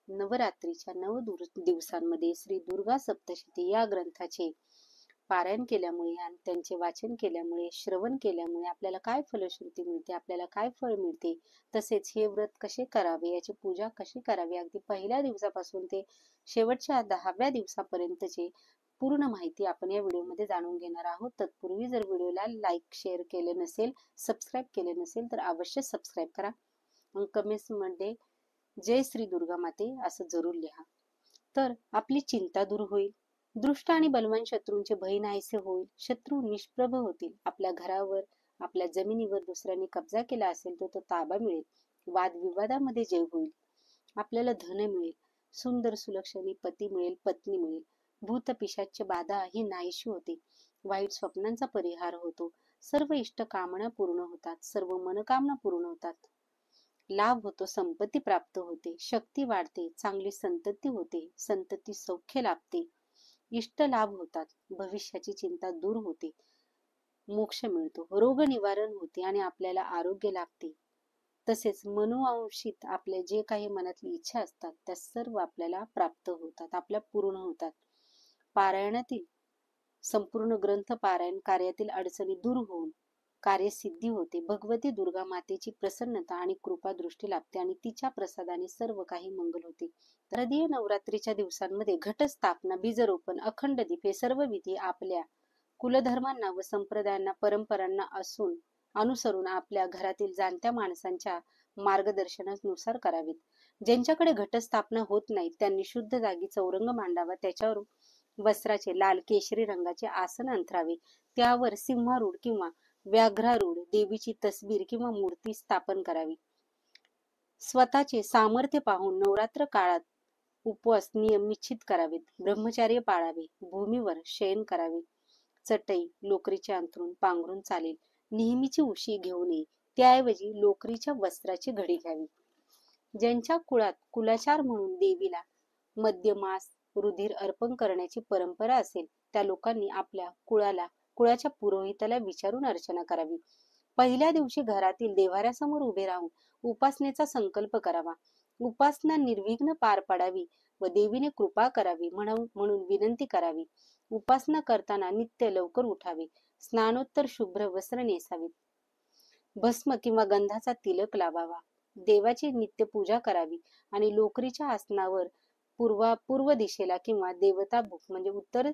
नवरात्रीच्या दिवसांमध्ये श्री दुर्गा सप्तशती या ग्रंथाचे पारायण केल्यामुळे आणि त्यांचे वाचन केल्यामुळे, श्रवण केल्यामुळे आपल्याला काय फलश्रुती मिळते, आपल्याला काय फळ मिळते, तसेच हे व्रत कसे करावे, याची पूजा कशी करावी, अगदी पहिल्या दिवसापासून ते शेवटच्या 10व्या दिवसापर्यंतची पूर्ण माहिती आपण या व्हिडिओमध्ये जाणून घेणार आहोत. तत्पूर्वी जर व्हिडिओला लाईक, शेअर केले नसेल, सबस्क्राईब केले नसेल तर अवश्य सबस्क्राईब करा. कमेंट्स मध्ये जय श्री दुर्गा माते असं जरूर लिहा. तर आपली चिंता दूर होईल, दुष्ट आणि बलवान शत्रूंचे भय नाहीसे होईल, शत्रू निष्प्रभ होतील, आपल्या घरावर, आपल्या जमिनीवर दुसऱ्यांनी कब्जा केला असेल तर तो ताबा मिळेल, वादविवादामध्ये जय होईल, आपल्याला धन मिळेल, सुंदर सुलक्षणी पती मिळेल, पत्नी मिळेल, भूत पिशाच्य बाधा ही नाहीशी होते, वाईट स्वप्नांचा परिहार होतो, सर्व इष्ट कामना पूर्ण होतात, सर्व मनोकामना पूर्ण होतात, लाभ होतो, संपत्ती प्राप्त होते, शक्ती वाढते, चांगली संतती होते, संतती सौख्य लाभते, इष्ट लाभ होतात, भविष्याची चिंता दूर होते, मोक्ष मिळतो, रोग निवारण होते आणि आपल्याला आरोग्य लाभते. तसेच मनोवांशिक आपले जे काही मनातली इच्छा असतात त्या सर्व आपल्याला प्राप्त होतात, आपल्या पूर्ण होतात. पारायणातील संपूर्ण ग्रंथ पारायण कार्यातील अडचणी दूर होऊन कार्यसिद्धी होते, भगवती दुर्गा मातेची प्रसन्नता आणि कृपा दृष्टी लाभते आणि तिच्या प्रसादाने सर्व काही मंगल होते. शारदीय नवरात्रीच्या दिवसांमध्ये घटस्थापना, बीजरोपण, अखंड दीप हे सर्व विधी आपल्या कुलधर्मांना व संप्रदायांना, परंपरांना अनुसरून आपल्या घरातील जाणत्या माणसांच्या मार्गदर्शनानुसार करावीत. ज्यांच्याकडे घटस्थापना होत नाही त्यांनी शुद्ध जागी चौरंग मांडावा, त्याच्यावर वस्त्राचे लाल केशरी रंगाचे आसन अंथरावे, त्यावर सिंहारूढ किंवा व्याघ्रारूढ देवीची तस्बीर किंवा मूर्ती स्थापन करावी. स्वतःचे सामर्थ्य पाहून नवरात्र काळात उपवास नियम निश्चित करावेत, ब्रह्मचर्य पाळावे, भूमीवर शयन करावे, चटई लोकरीचे अंथरून पांघरून चालेल, नेहमीची उशी घेऊ नये, त्याऐवजी लोकरीच्या वस्त्राची घडी घ्यावी. ज्यांच्या कुळात कुलाचार म्हणून देवीला मद्य, मांस, रुधिर अर्पण करण्याची परंपरा असेल त्या लोकांनी आपल्या कुळाच्या पुरोहिताला विचारून अर्चना करावी. पहिल्या दिवशी घरातील देव्हाऱ्यासमोर उभे राहून उपासनेचा संकल्प करावा, उपासना निर्विघ्न पार पडावी व देवीने कृपा करावी म्हणून विनंती करावी. उपासना करताना नित्य लवकर उठावे, स्नानोत्तर शुभ्र वस्त्र नेसावीत, भस्म किंवा गंधाचा तिलक लावावा, देवाची नित्य पूजा करावी आणि लोकरीच्या आसनावर पूर्व दिशेला किंवा देवताभूक म्हणजे उत्तर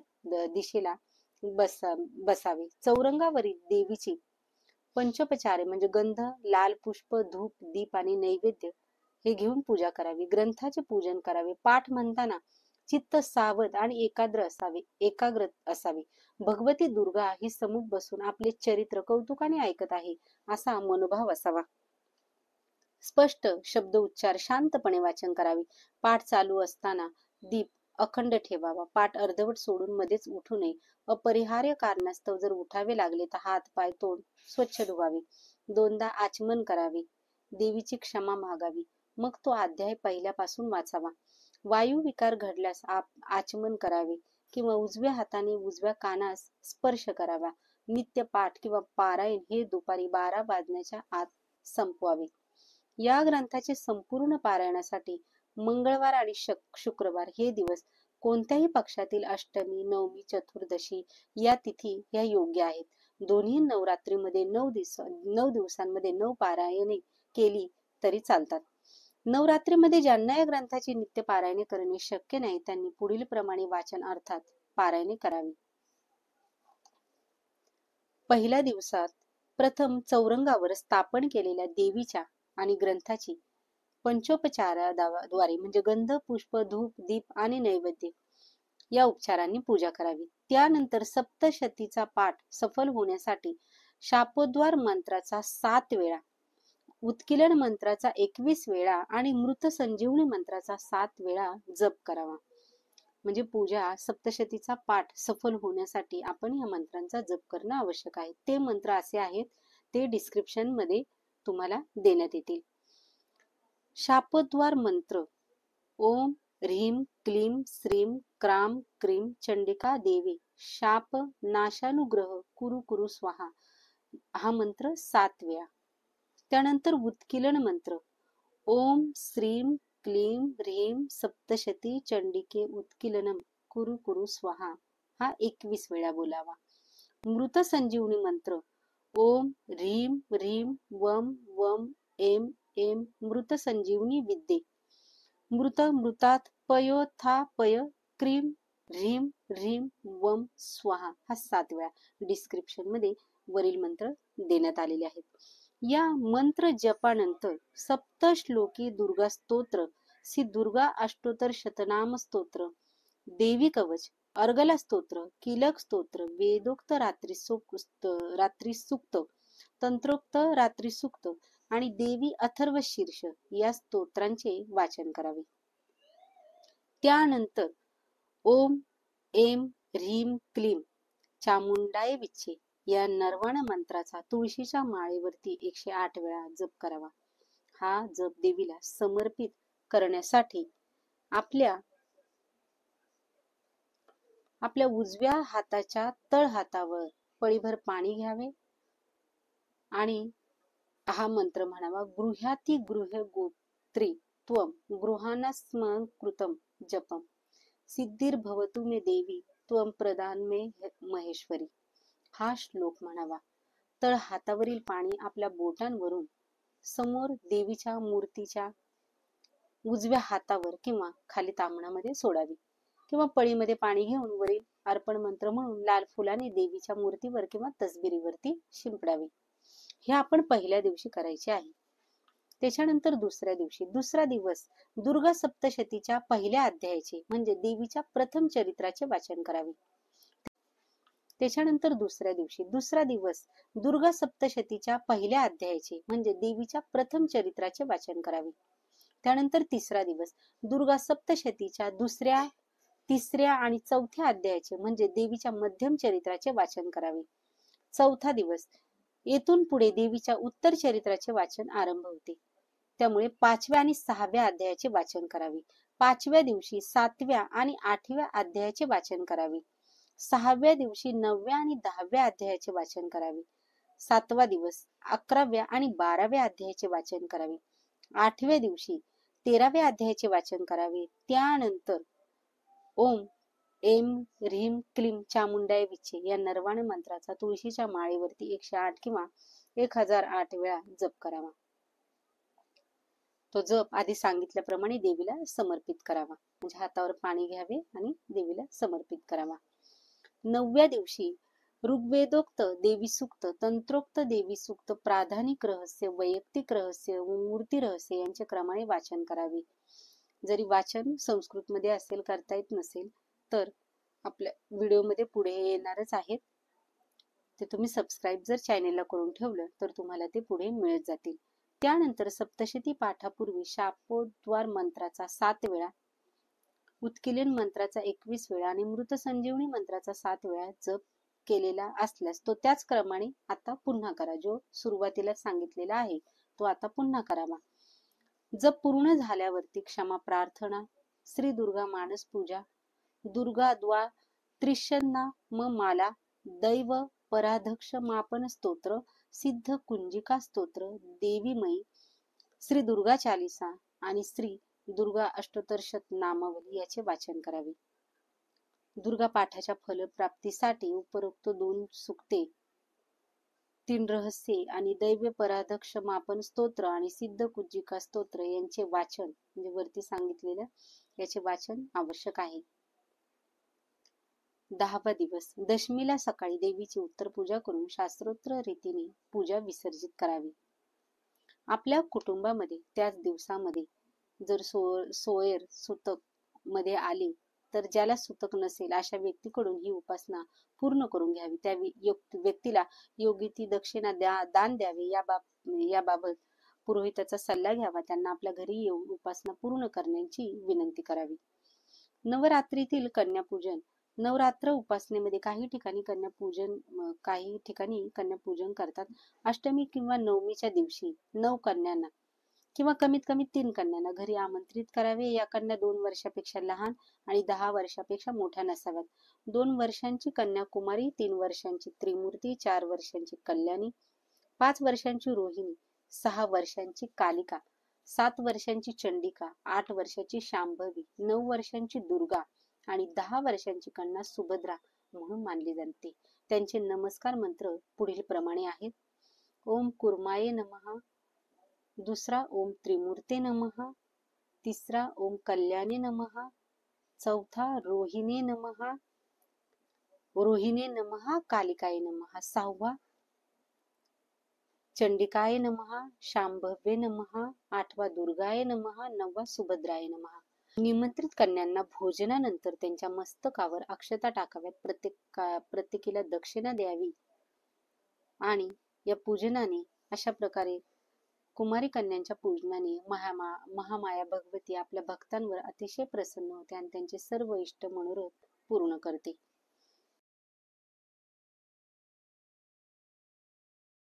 दिशेला बसावे. चौरंगावरील देवीची पंचोपचारे म्हणजे गंध, लाल पुष्प, धूप, दीप आणि नैवेद्य हे घेऊन पूजा करावी. ग्रंथाचे पूजन करावे. पाठ म्हणताना चित्त सावध आणि एकाग्र असावे. भगवती दुर्गा ही समुख बसून आपले चरित्र कौतुकाने ऐकत आहे असा मनोभाव असावा. स्पष्ट शब्द उच्चार शांतपणे वाचन करावे. पाठ चालू असताना दीप अखंड ठेवावा. पाठ अर्धवट सोडून मध्येच उठू नये. अपरिहार्य कारणास्तव जर उठावे लागले तर हात, पाय, तोंड स्वच्छ धुवावे. 2दा आचमन करावे. देवीची क्षमा मागावी. मग तो अध्याय पहिल्यापासून वाचावा. वायू विकार घडल्यास आचमन करावे किंवा उजव्या हाताने उजव्या कानास स्पर्श करावा. नित्य पाठ किंवा पारायण हे दुपारी 12 वाजण्याच्या आत संपवावे. या ग्रंथाचे संपूर्ण पारायणासाठी मंगळवार आणि शुक्रवार हे दिवस कोणत्याही पक्षातील अष्टमी, नवमी, चतुर्दशी या तिथी या योग्य आहेत. दोन्ही नवरात्रीमध्ये 9 दिवसांमध्ये 9 पारायणे केली तरी चालतात. नवरात्रीमध्ये ज्यांना या ग्रंथाची नित्य पारायणे करणे शक्य नाही त्यांनी पुढील प्रमाणे वाचन अर्थात पारायणे करावी. पहिल्या दिवसात प्रथम चौरंगावर स्थापन केलेल्या देवीच्या आणि ग्रंथाची पंचोपचाराद्वारे म्हणजे गंध, पुष्प, धूप, दीप आणि नैवेद्य या उपचारांनी पूजा करावी. त्यानंतर सप्तशतीचा पाठ सफल होण्यासाठी शापोद्वार मंत्राचा 7 वेळा, उत्कीलन मंत्राचा 21 वेळा आणि मृत संजीवनी मंत्राचा 7 वेळा जप करावा. म्हणजे पूजा सप्तशतीचा पाठ सफल होण्यासाठी आपण या मंत्रांचा जप करणं आवश्यक आहे. ते मंत्र असे आहेत, ते डिस्क्रिप्शन मध्ये तुम्हाला देण्यात येतील. शापोद्वार मंत्र: ओम ह्रीं क्लीं श्रीं क्रां क्रीं चंडिका देवी शाप नाशानुग्रह कुरु कुरु स्वाहा हा मंत्र 7 वेळा. त्यानंतर उत्कीलन मंत्र: ओम श्रीं क्लीं ह्रीं सप्तशती चंडिके उत्कीलनम कुरु कुरु स्वाहा हा 21 वेळा बोलावा. मृत संजीवनी मंत्र ओम ह्रीं ह्रीं वम वम एम एम मृत संजीवनी विद्ये. मृत मृतात पयो था पय क्रीं ह्रीं ह्रीं वम स्वाहा हा 7 वेळा. डिस्क्रिप्शन मध्ये वरील मंत्र देण्यात आलेले आहेत. या मंत्र जपानंतर सप्तश्लोकी दुर्गा स्तोत्र, श्री दुर्गा अष्टोत्तर शतनाम स्तोत्र, देवी कवच, अर्गला स्तोत्र, कीलक स्तोत्र, वेदोक्त रात्री सूक्त, तंत्रोक्त रात्री सूक्त आणि देवी अथर्व शीर्ष या स्तोत्रांचे वाचन करावे. त्यानंतर ओम एम ह्रीं क्लीं चामुंडाय विच्छे या नरवाण मंत्राचा तुळशीच्या माळेवरती 108 वेळा जप करावा. हा जप देवीला समर्पित करण्यासाठी आपल्या उजव्या हाताच्या तळहातावर पळीभर पाणी घ्यावे आणि हा मंत्र म्हणावा. गृह्याती गृह्य गोत्री त्वं गृहानस्म कृतं जपम सिद्धिर्भवतु मे देवी त्वं प्रदान मे महेश्वरी. हा श्लोक म्हणावा. तळ हातावरील पाणी आपल्या बोटांवरून समोर देवीच्या मूर्तीच्या उजव्या हातावर किंवा खाली तांबणामध्ये सोडावी किंवा पळीमध्ये पाणी घेऊन वरील अर्पण मंत्र म्हणून लाल फुलाने देवीच्या मूर्तीवर किंवा तसबिरीवरती शिंपडावे. हे आपण पहिल्या दिवशी करायचे आहे. त्याच्यानंतर दुसरा दिवस दुर्गा सप्तशतीच्या पहिल्या अध्यायाचे म्हणजे देवीच्या प्रथम चरित्राचे वाचन करावे. त्याच्यानंतर दुसरा दिवस दुर्गा सप्तशतीच्या पहिल्या अध्यायाचे म्हणजे देवीच्या प्रथम चरित्राचे वाचन करावे. त्यानंतर तिसरा दिवस दुर्गा सप्तशतीच्या दुसऱ्या, तिसऱ्या आणि चौथ्या अध्यायाचे म्हणजे देवीच्या मध्यम चरित्राचे वाचन करावे. चौथा दिवस येथून पुढे देवीच्या उत्तर चरित्राचे वाचन आरंभ होते. त्यामुळे 5व्या आणि 6व्या अध्यायाचे वाचन करावे. 5व्या दिवशी 7व्या आणि 8व्या अध्यायाचे वाचन करावे. 6व्या दिवशी 9व्या आणि 10व्या अध्यायाचे वाचन करावे. 7वा दिवस 11व्या आणि 12व्या अध्यायाचे वाचन करावे. 8व्या दिवशी 13व्या अध्यायाचे वाचन करावे. त्यानंतर ओम एम ह्रीं क्लीं चामुंडाय विच्छे या नरवाण मंत्राचा तुळशीच्या माळेवरती 108 किंवा 1008 वेळा जप करावा. तो जप आधी सांगितल्याप्रमाणे देवीला समर्पित करावा. म्हणजे हातावर पाणी घ्यावे आणि देवीला समर्पित करावा. 9व्या दिवशी ऋग्वेदोक्त देवी सूक्त, तंत्रोक्त देवी सूक्त, प्राधानिक रहस्य, वैयक्तिक रहस्य व मूर्ती रहस्य यांचे क्रमाने वाचन करावे. जरी वाचन संस्कृत मध्ये असेल, करता येत नसेल तर आपल्या व्हिडिओमध्ये पुढे येणारच आहेत. ते तुम्ही सबस्क्राईब जर चॅनेलला करून ठेवलं तर तुम्हाला ते पुढे मिळत जातील. त्यानंतर सप्तशती पाठापूर्वी शापोद्वार मंत्राचा 7 वेळा, उत्कीलन मंत्राचा 21 वेळा आणि मृत संजीवनी मंत्राचा 7 वेळा जप केलेला असल्यास तो त्याच क्रमाने आता पुन्हा करा. जो सुरुवातीला सांगितलेला आहे तो आता पुन्हा करावा. जप पूर्ण झाल्यावरती क्षमा प्रार्थना, श्री दुर्गा मानस पूजा, दुर्गा द्वा त्रिशन्ना म माला, दैव पराधक्ष मापन स्तोत्र, सिद्ध कुंजिका स्तोत्र, देवीमयी, श्री दुर्गा चालिसा आणि श्री दुर्गा अष्टोत्तर शतनामावली याचे वाचन करावे. दुर्गा पाठाच्या फलप्राप्तीसाठी उपरोक्त 2 सुक्ते, 3 रहस्ये आणि दैव पराधक्ष मापन स्तोत्र आणि सिद्ध कुंजिका स्तोत्र यांचे वाचन म्हणजे वरती सांगितलेलं याचे वाचन आवश्यक आहे. 10वा दिवस दशमीला सकाळी देवीची उत्तर पूजा करून शास्त्रोक्त रीतीने पूजा विसर्जित करावी. आपल्या कुटुंबामध्ये त्याच दिवसामध्ये जर सोयर सुतक मध्ये आले तर ज्याला सुतक नसेल अशा व्यक्तीकडून ही उपासना पूर्ण करून घ्यावी. त्या व्यक्तीला योग्य ती दक्षिणा दान द्यावे. याबाबत पुरोहिताचा सल्ला घ्यावा. त्यांना आपल्या घरी येऊन उपासना पूर्ण करण्याची विनंती करावी. नवरात्रीतील कन्यापूजन. नवरात्र उपासनेमध्ये काही ठिकाणी कन्यापूजन करतात. अष्टमी किंवा नवमीच्या दिवशी 9 कन्यांना किंवा कमीत कमी 3 कन्यांना घरी आमंत्रित करावे. या कन्या 2 वर्षापेक्षा लहान आणि 10 वर्षापेक्षा मोठ्या नसाव्यात. 2 वर्षांची कन्याकुमारी, 3 वर्षांची त्रिमूर्ती, 4 वर्षांची कल्याणी, 5 वर्षांची रोहिणी, 6 वर्षांची कालिका, 7 वर्षांची चंडिका, 8 वर्षाची शांभवी, 9 वर्षांची दुर्गा आणि 10 वर्षांची कन्या सुभद्रा म्हणून मानली जाते. त्यांचे नमस्कार मंत्र पुढील प्रमाणे आहेत. ओम कुर्माये नमः, दुसरा ओम त्रिमूर्ते नमः, तिसरा ओम कल्याणे नमः, चौथा रोहिणे नमः, रोहिणे नमः कालिकाय नमः, सहावा चंडिकाय नमः, शांभव्ये नमः, आठवा दुर्गाय नमः, नववा सुभद्राय नमः. निमंत्रित कन्यांना भोजनानंतर त्यांच्या मस्तकावर अक्षता टाकाव्यात. प्रत्येकीला दक्षिणा द्यावी आणि या पूजनाने अशा प्रकारे कुमारी कन्यांच्या पूजनाने महामाया भगवती आपल्या भक्तांवर अतिशय प्रसन्न होते आणि त्यांचे सर्व इष्ट मनोरथ पूर्ण करते.